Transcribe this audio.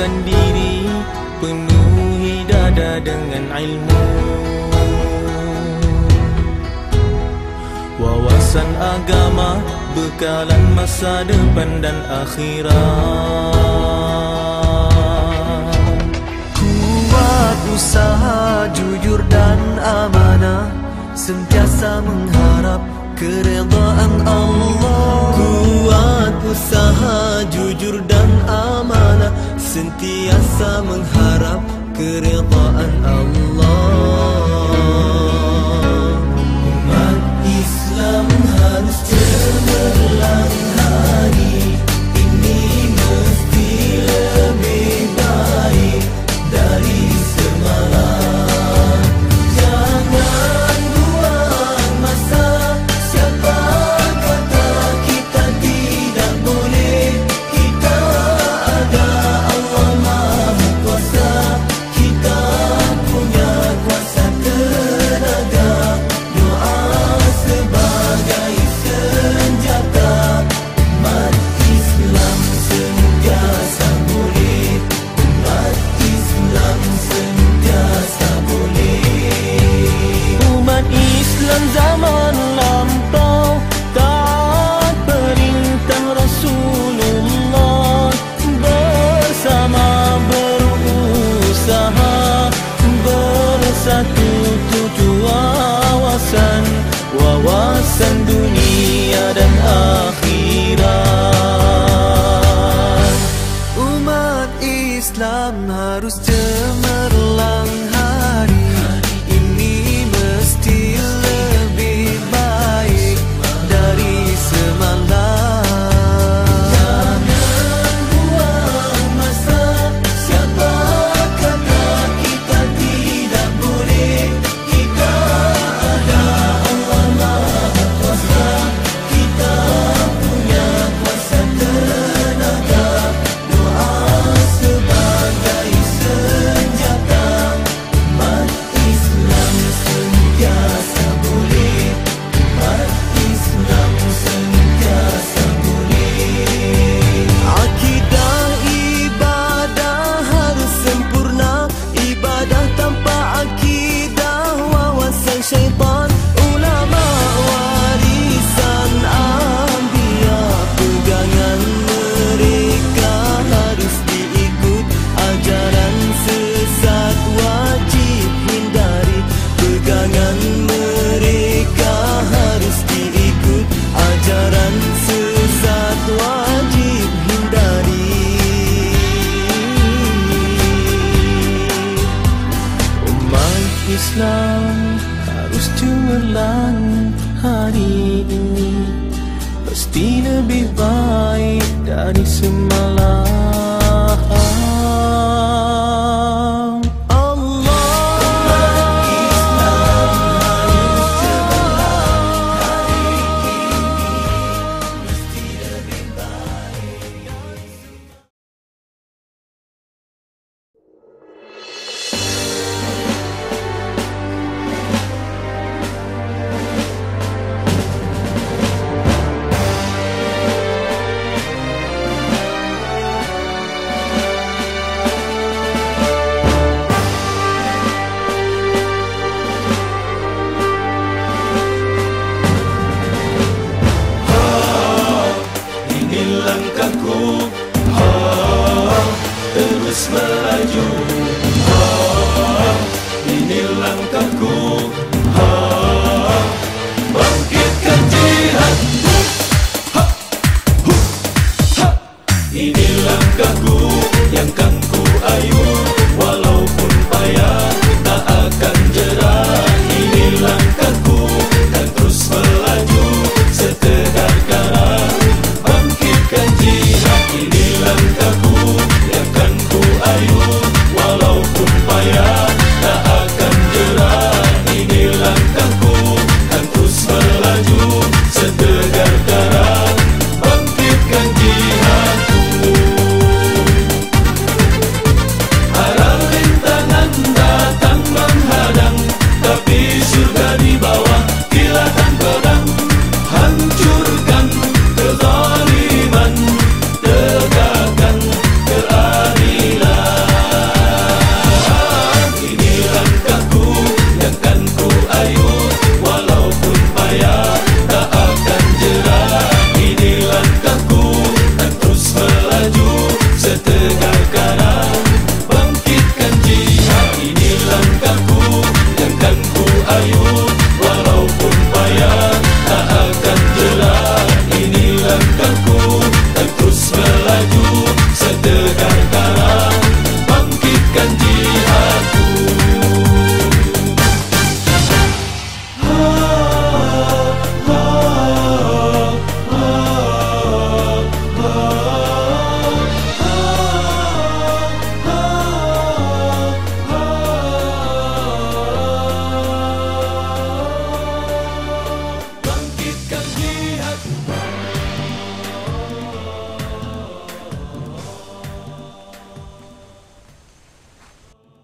wawasan diri, penuhi dada dengan ilmu. Wawasan agama, bekalan masa depan dan akhirat. Kuat usaha, jujur dan amanah, sentiasa mengharap keredaan Allah. Kuat usaha, jujur dan amanah, sentiasa mengharap keredaan Allah. Umat Islam harus cemerlang hari ini, mesti lebih baik dari semalam. Jangan buang masa, siapa kata kita tidak boleh. Kita ada Allah Maha Kuasa, kita punya kuasa tenaga. Doa sebagai senjata, umat Islam sentiasa boleh. Umat Islam sentiasa boleh. Umat Islam zaman lampau taat perintah Rasulullah, bersama berusaha, bersatu tujuh wawasan, wawasan dunia dan akhirat. Umat Islam harus cemerlang hari ini, mesti lebih baik dari semalam. Jangan buang masa, siapa kata kita tidak boleh. Kita ada Allah Maha Kuasa, kita punya kuasa tenaga. Doa sebagai senjata, umat Islam sentiasa boleh. Umat Islam sentiasa boleh. Akidah ibadah harus sempurna, ibadah tanpa akidah wawasan syaitan. Ulama warisan anbiya, pegangan mereka harus diikut. Ajaran sesat wajib hindari, pegangan mereka harus diikut. Ajaran sesat wajib hindari. Umat Islam harus cemerlang hari ini, pasti lebih baik dari semalam. Langkahku terus melaju, ini langkahku